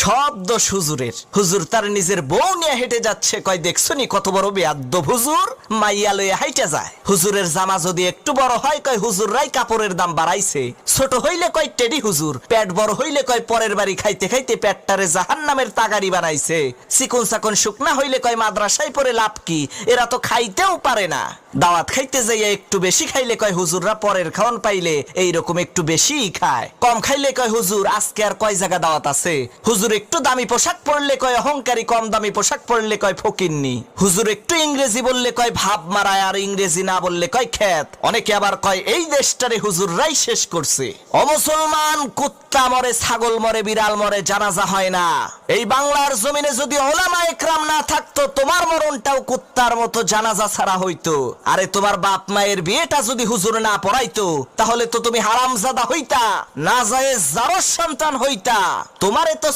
সব দোষ হুজুরের। হুজুর তার নিজের বউ নিয়ে হেঁটে যাচ্ছে, কয় দেখছনি কত বড় বেয়াদ্দব হুজুর, মাইয়া লয়ে হাইটা যায়। হুজুরের জামা যদি একটু বড় হয়, কয় হুজুররাই কাপড়ের দাম বাড়াইছে। ছোট হইলে কয় টেডি হুজুর, পেট বড় হইলে কয় পরের বাড়ি খাইতে খাইতে পেটটারে জাহান্নামের তাগারি বানাইছে। চিকন চাকন শুকনা হইলে কয় মাদ্রাসায় পড়ে লাভ কি, এরা তো খাইতেও পারে না। দাওয়াত খাইতে যাইয়া একটু বেশি খাইলে কয় হুজুররা পরের খাওয়ান পাইলে এইরকম একটু বেশিই খায়। কম খাইলে কয় হুজুর আজকে আর কয় জায়গা দাওয়াত আছে। হুজুর একটু দামি পোশাক পরলে কয় অহংকারী, কম দামি পোশাক পরলে কয় ফকিন্নি। হুজুর একটু ইংরেজি বললে কয় ভাব মারায়, আর ইংরেজি না বললে কয় খ্যাত। অনেকে আবার কয় এই দেশটারে হুজুররাই শেষ করছে। অমুসলমান, কুত্তা মরে, ছাগল মরে, বিড়াল মরে, জানাজা হয় না। এই বাংলার জমিনে যদি ওলামা একরাম না থাকতো, তোমার মরণটাও কুত্তার মতো জানাজা ছাড়া হইতো। আরে তোমার বাপ মায়ের বিয়েটা যদি হুজুর না পড়াইতো, তাহলে তো তুমি হারামজাদা হইতা, নাজায়েজ জারজ সন্তান হইতা। তোমারে তো